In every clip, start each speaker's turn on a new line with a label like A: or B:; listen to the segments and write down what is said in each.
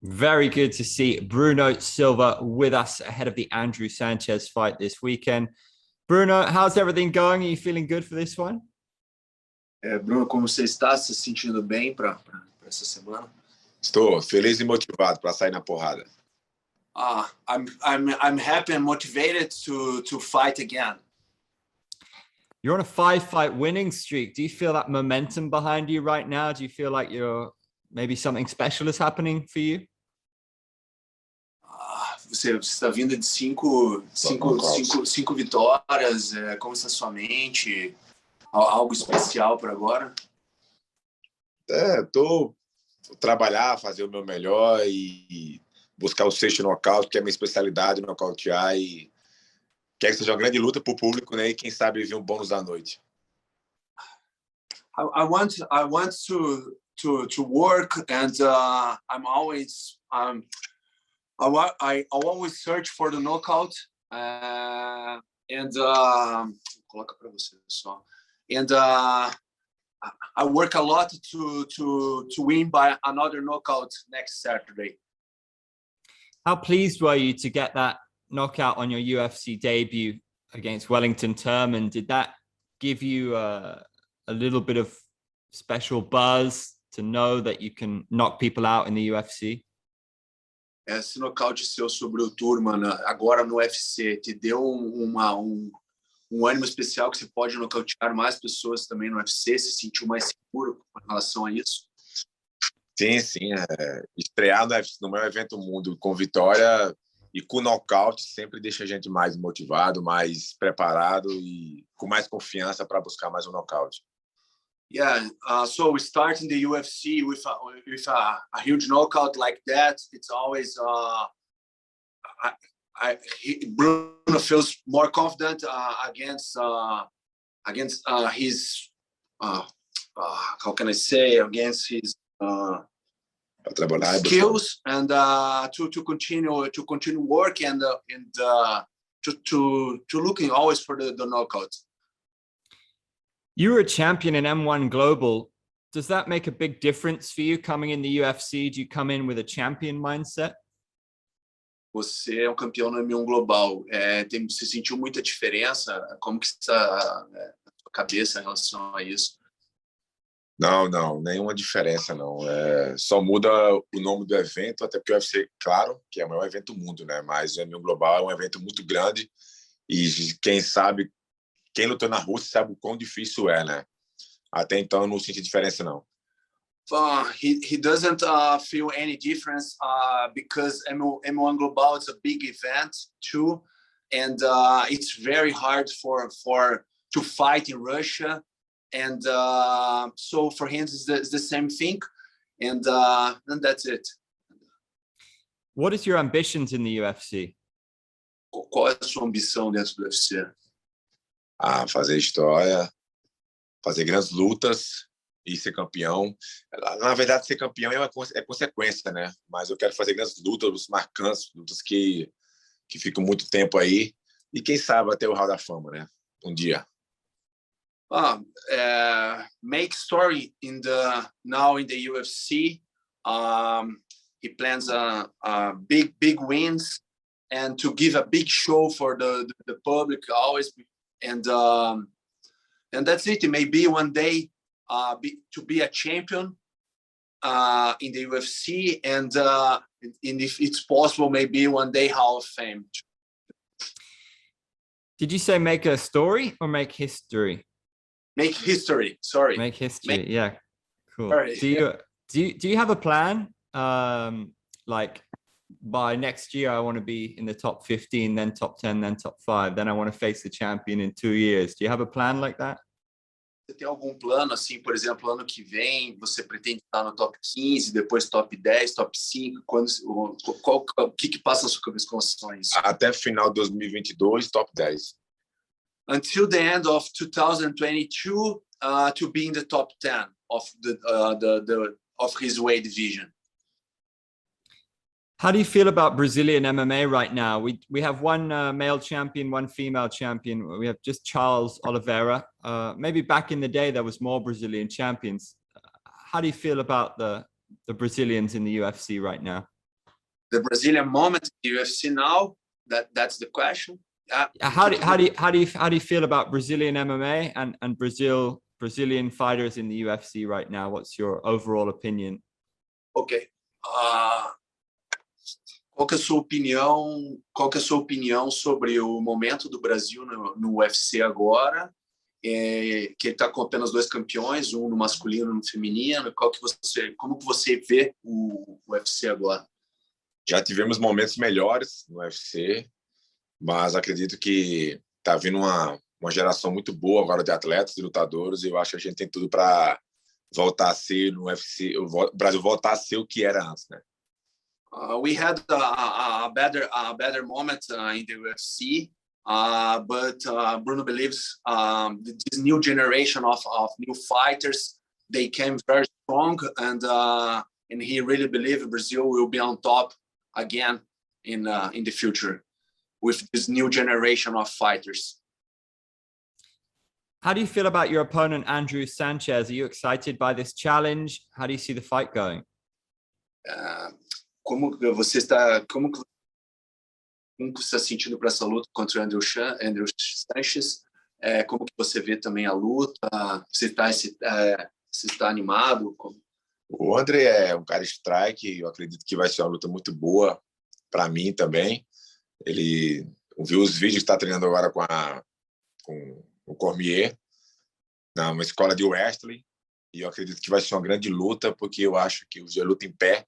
A: Very good to see Bruno Silva with us ahead of the Andrew Sanchez fight this weekend. Bruno, how's everything going? Are you feeling good for this one?
B: Bruno, como você está se sentindo bem para essa semana?
C: Estou feliz e motivado para sair na porrada.
B: I'm happy and motivated to fight again.
A: You're on a 5-fight winning streak. Do you feel that momentum behind you right now? Do you feel like maybe something special is happening for you?
B: Você está vindo de cinco vitórias. Como está sua mente? Algo especial para agora?
C: Tô trabalhar, fazer o meu melhor e buscar o sexto nocaute, que é a minha especialidade, nocautear, e quer que seja uma grande luta para o público, né? E quem sabe ver um bônus da noite.
B: I want to work, and I'm always I always search for the knockout, coloca para você só. And I work a lot to win by another knockout next Saturday.
A: How pleased were you to get that knockout on your UFC debut against Wellington Turman? Did that give you a little bit of special buzz to know that you can knock people out in the UFC?
B: Esse nocaute seu sobre o Turman agora no UFC te deu um ânimo especial que você pode nocautear mais pessoas também no UFC? Se sentiu mais seguro com relação a isso?
C: Sim. Estrear no meu evento mundo com vitória e com nocaute sempre deixa a gente mais motivado, mais preparado e com mais confiança para buscar mais um nocaute.
B: Yeah, so we start in the UFC with a huge knockout like that. It's always Bruno feels more confident against his how can I say, against his skills, and to continue work and to looking always for the knockout.
A: You were a champion in M1 Global. Does that make a big difference for you coming in the UFC? Do you come in with a champion mindset?
B: Você é um campeão no M1 Global. Você sentiu muita diferença? Como que está a sua cabeça em relação a isso?
C: Não, nenhuma diferença não. Só muda o nome do evento, até porque o UFC, claro, que é o maior evento do mundo, né? Mas o M1 Global é um evento muito grande e quem lutou na Rússia sabe o quão difícil é, né? Até então eu não senti diferença não.
B: He doesn't feel any difference because M1 Global is a big event too, and it's very hard to fight in Russia, and so for him it's the same thing, and that's it.
A: What is your ambitions in the UFC?
B: Qual é a sua ambição dentro do UFC?
C: Fazer história, fazer grandes lutas e ser campeão. Na verdade, ser campeão é consequência, né? Mas eu quero fazer grandes lutas marcantes, lutas que ficam muito tempo aí e quem sabe até o Hall da Fama, né? Um dia.
B: Make story now in the UFC. He plans big wins and to give a big show for the public always. And that's it. Maybe one day to be a champion in the UFC, and if it's possible, maybe one day Hall of Fame.
A: Did you say make a story or make history?
B: Make history. Sorry.
A: Make history. Yeah, cool.
B: Sorry.
A: Do you have a plan? Like, by next year, I want to be in the top 15, then top 10, then top 5. Then I want to face the champion in 2 years. Do you have a plan like that?
B: Você tem algum plano, assim, por exemplo, ano que vem, você pretende estar no top 15, depois top 10, top 5? O que passa na sua cabeça com relação a isso?
C: Até final de 2022, top 10.
B: Until the end of 2022, to be in the top 10 of his weight division.
A: How do you feel about Brazilian MMA right now? We have one male champion, one female champion. We have just Charles Oliveira. Maybe back in the day, there was more Brazilian champions. How do you feel about the Brazilians in the UFC right now?
B: The Brazilian moment in the UFC now. That's the question.
A: How do you feel about Brazilian MMA and Brazilian fighters in the UFC right now? What's your overall opinion?
B: Ok. Qual que é a sua opinião? Qual que é a sua opinião sobre o momento do Brasil no UFC agora? Que ele está com apenas 2 campeões, um no masculino e um no feminino. Como que você vê o UFC agora?
C: Já tivemos momentos melhores no UFC, mas acredito que está vindo uma geração muito boa agora de atletas e lutadores, e eu acho que a gente tem tudo para voltar a ser no UFC, o Brasil voltar a ser o que era antes, né?
B: We had a better moment in the UFC, but Bruno believes this new generation of new fighters, they came very strong, and he really believes Brazil will be on top again in the future with this new generation of fighters.
A: How do you feel about your opponent, Andrew Sanchez? Are you excited by this challenge? How do you see the fight going?
B: Como que você está sentindo para essa luta contra o Andrew Sanchez? Como que você vê também a luta? Você está animado?
C: O André é um cara strike, eu acredito que vai ser uma luta muito boa para mim também. Ele viu os vídeos que está treinando agora com o Cormier, numa escola de wrestling, e eu acredito que vai ser uma grande luta, porque eu acho que hoje é luta em pé,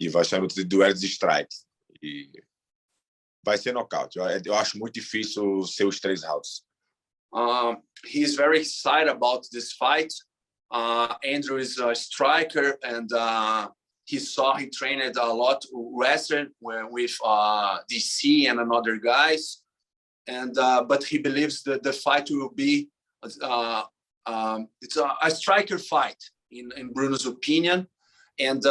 C: e vai ser uma luta de duelos de strikes. E vai ser nocaute. Eu acho muito difícil ser os 3 rounds.
B: He's very excited about this fight. Andrew is a striker, and he trained a lot wrestling with DC and another guys, and but he believes that the fight will be it's a striker fight in Bruno's opinion, and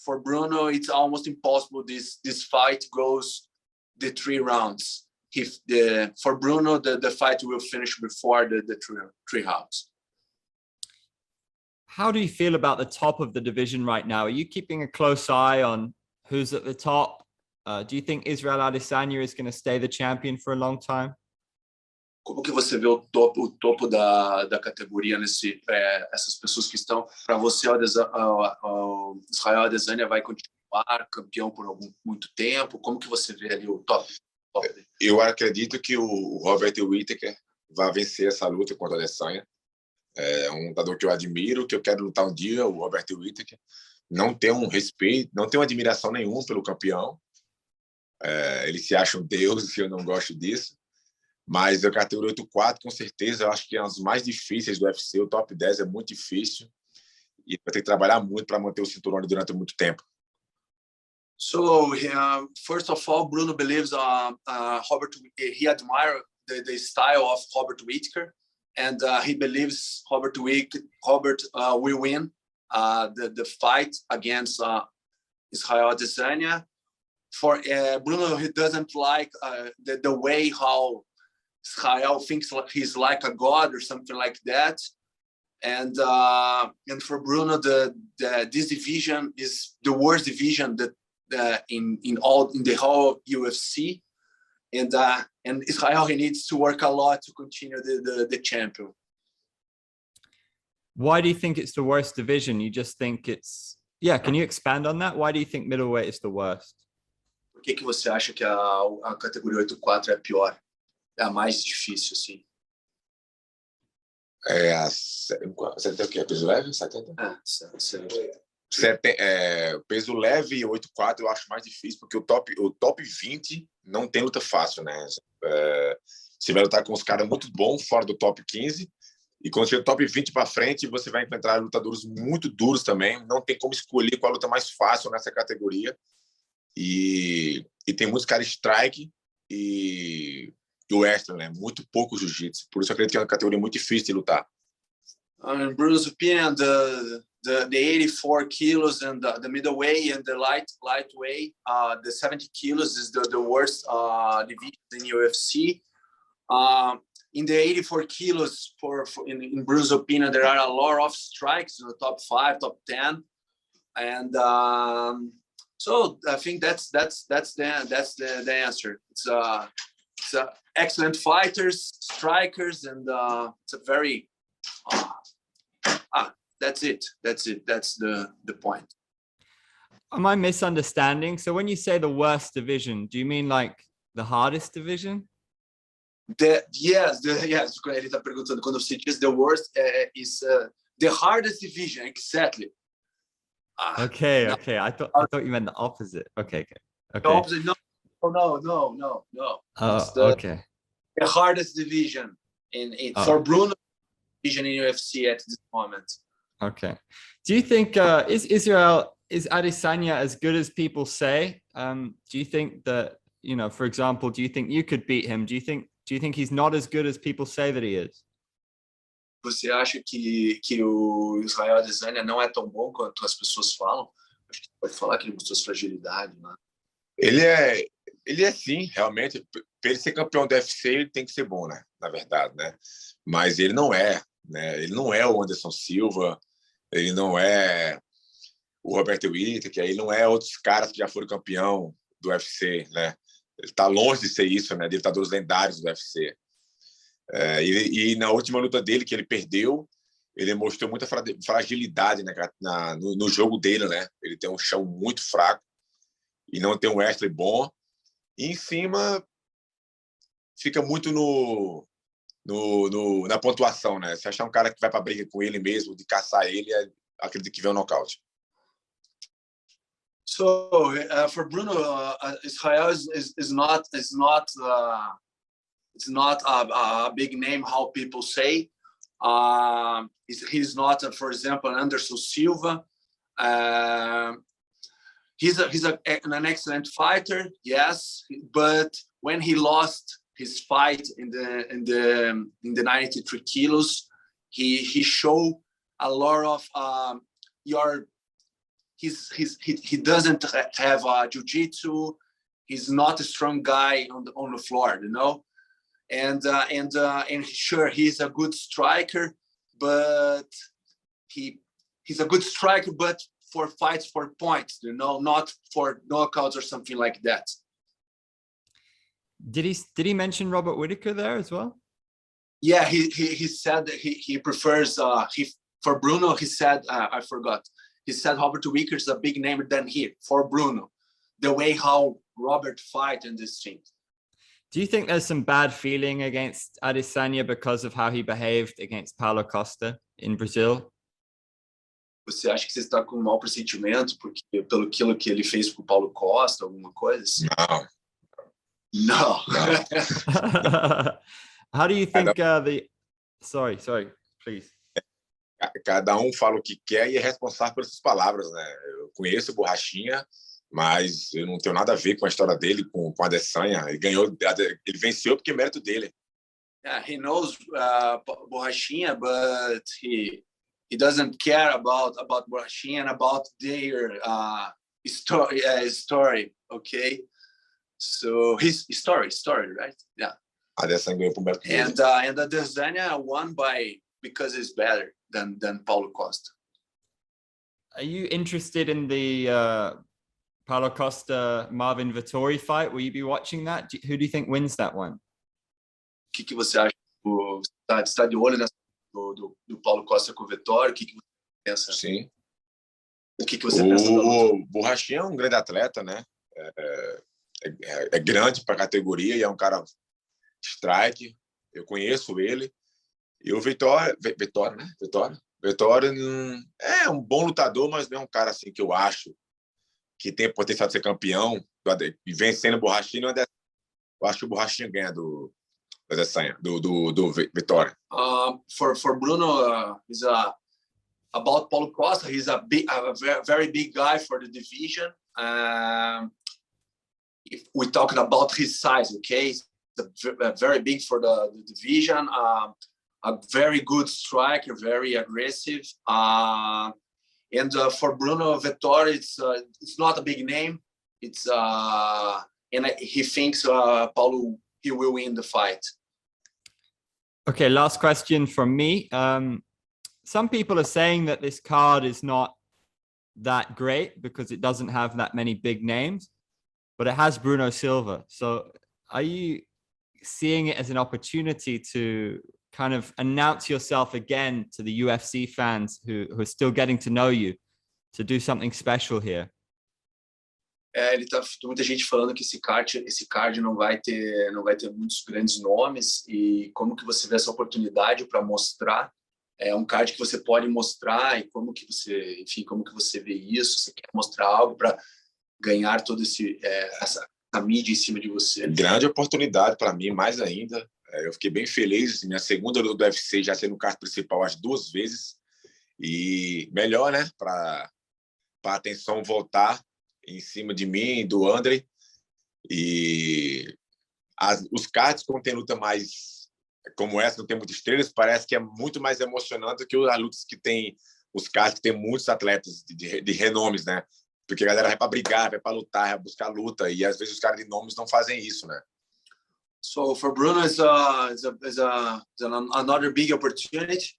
B: for Bruno it's almost impossible this fight goes the 3 rounds. For Bruno the fight will finish before the 3 rounds.
A: How do you feel about the top of the division right now? Are you keeping a close eye on who's at the top? Do you think Israel Adesanya is going to stay the champion for a long time?
B: Como que você vê o topo da categoria essas pessoas que estão? Para você, o Israel Adesanya vai continuar campeão por muito tempo? Como que você vê ali o top?
C: Eu acredito que o Robert Whittaker vai vencer essa luta contra o Adesanya. É um lutador que eu admiro, que eu quero lutar um dia, o Robert Whittaker. Não tem um respeito, não tem uma admiração nenhuma pelo campeão. Ele se acha um deus e eu não gosto disso. Mas a categoria 8-4, com certeza, eu acho que é uma das mais difíceis do UFC. O top 10 é muito difícil e vai ter que trabalhar muito para manter o cinturão durante muito tempo.
B: So, first of all, Bruno believes he admires the style of Robert Whittaker, and he believes Robert will win the fight against Israel Adesanya. For Bruno, he doesn't like the way how Israel thinks he's like a god or something like that, and for Bruno, this division is the worst division that in the whole UFC, and Israel, he needs to work a lot to continue the champion.
A: Why do you think it's the worst division? You just think it's Can you expand on that? Why do you think middleweight is the worst?
B: Por que você acha que a categoria 8-4 é a pior? É a mais difícil, assim.
C: Você tem o quê? Peso leve? 70? Peso leve e 8-4 eu acho mais difícil, porque o top 20 não tem luta fácil, né? Você vai lutar com os caras muito bons fora do top 15, e quando chega do top 20 para frente, você vai encontrar lutadores muito duros também. Não tem como escolher qual a luta mais fácil nessa categoria. E tem muitos caras strike e o extra, né? Muito pouco jiu-jitsu. Por isso eu acredito que é uma categoria muito difícil de lutar.
B: In Bruno's opinion, the 84 kilos and the middleweight and the lightweight, the 70 kilos is the worst division in UFC. In the 84 kilos, in Bruno's opinion, there are a lot of strikes in the top 5, top 10, and So I think that's the answer. It's excellent fighters, strikers, and it's a very that's it. That's the point.
A: Am I misunderstanding? So when you say the worst division, do you mean like the hardest division?
B: Yes. Ele está perguntando quando você diz the worst is the hardest division, exactly.
A: Okay. I thought you meant the opposite. Okay.
B: The opposite? No. It's
A: Okay.
B: the hardest division for Bruno division in UFC at this moment.
A: Okay. Do you think is Adesanya as good as people say? Do you think that, for example, do you think you could beat him? Do you think he's not as good as people say that he is?
B: Você acha que o Israel Adesanya não é tão bom quanto as pessoas falam? Acho que você pode falar que ele mostrou sua fragilidade, né?
C: Ele é sim, realmente. Para ele ser campeão do UFC, ele tem que ser bom, né? Na verdade, né? Mas ele não é, né? Ele não é o Anderson Silva, ele não é o Roberto Whittaker, ele não é outros caras que já foram campeão do UFC, né? Ele está longe de ser isso, né? De lutadores lendários do UFC. E na última luta dele, que ele perdeu, ele mostrou muita fragilidade, né, no jogo dele, né? Ele tem um chão muito fraco e não tem um wrestling bom. E em cima fica muito na pontuação, né? Se achar um cara que vai para briga com ele mesmo, de caçar ele, acredito que vem um nocaute.
B: So for Bruno, Israel is not it's not a big name how people say. He's not, for example, Anderson Silva. He's an excellent fighter, yes, but when he lost his fight in the 93 kilos, he showed a lot of he doesn't have jiu-jitsu. He's not a strong guy on the floor, and sure, he's a good striker, but he's a good striker, but for fights for points, not for knockouts or something like that.
A: Did he mention Robert Whittaker there as well?
B: Yeah, he said that he prefers for Bruno. He said I forgot. He said Robert Whittaker is a big name than he for Bruno. The way how Robert fight in this thing.
A: Do you think there's some bad feeling against Adesanya because of how he behaved against Paulo Costa in Brazil?
B: Você acha que você está com um mau pressentimento pelo aquilo que ele fez com o Paulo Costa, alguma coisa assim?
C: Não.
A: How do you think Sorry, please.
C: Cada um fala o que quer e é responsável pelas suas palavras, né? Eu conheço o Borrachinha, mas eu não tenho nada a ver com a história dele, com a Adesanya. Ele venceu porque é mérito dele.
B: Yeah, he knows Borrachinha, but he doesn't care about Borrachinha and about their story, okay? So his story, right? Yeah.
C: Adesanya ganhou por mérito dele.
B: And Adesanya won because he's better than Paulo Costa.
A: Are you interested in the Paulo Costa Marvin Vettori fight? Will you be watching that? Who do you think wins that one?
B: O que você acha? Você está de olho nessa do Paulo Costa com o Vettori? O que você pensa?
C: Sim.
B: O que você pensa da luta?
C: O Borrachinha é um grande atleta, né? É grande para a categoria e é um cara strike. Eu conheço ele. E o Vettori, né? Vettori é um bom lutador, mas não é um cara assim que eu acho que tem potencial de ser campeão e vencendo o Borrachinha. Eu acho que o Borrachinha ganha do Vettori.
B: For Bruno, he's about Paulo Costa. He's a very big guy for the division. If we're talking about his size, okay, he's very big for the division. A very good striker, very aggressive. And for Bruno Vettori, it's not a big name. And he thinks Paulo he will win the fight.
A: Okay, last question from me. Some people are saying that this card is not that great because it doesn't have that many big names, but it has Bruno Silva. So are you seeing it as an opportunity to kind of announce yourself again to the UFC fans who are still getting to know you, to do something special here?
B: Muita gente falando que esse card não vai ter muitos grandes nomes, e como que você vê essa oportunidade para mostrar? É um card que você pode mostrar, e como que você vê isso? Você quer mostrar algo para ganhar toda essa mídia em cima de você?
C: Grande oportunidade para mim, mais ainda. Eu fiquei bem feliz, minha segunda luta do UFC já sendo no card principal as 2 vezes, e melhor, né, para a atenção voltar em cima de mim, do André. E os cards, quando tem luta mais como essa, não tem muitas estrelas, parece que é muito mais emocionante do que as lutas que tem, os cards que tem muitos atletas de renomes, né? Porque a galera vai para brigar, vai para lutar, vai buscar luta, e às vezes os caras de nomes não fazem isso, né?
B: So for Bruno, it's another big opportunity.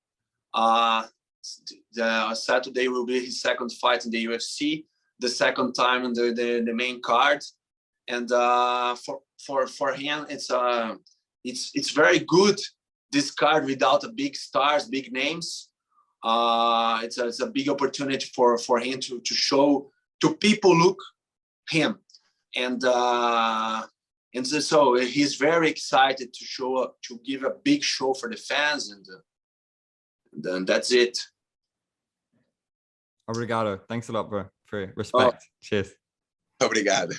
B: The Saturday will be his second fight in the UFC, the second time in the main card, and for him, it's very good, this card without a big stars, big names. It's a big opportunity for him to show to people, look him, and so he's very excited to show up, to give a big show for the fans, and then that's it.
A: Obrigado. Thanks a lot, bro, for respect. Cheers.
C: Obrigado.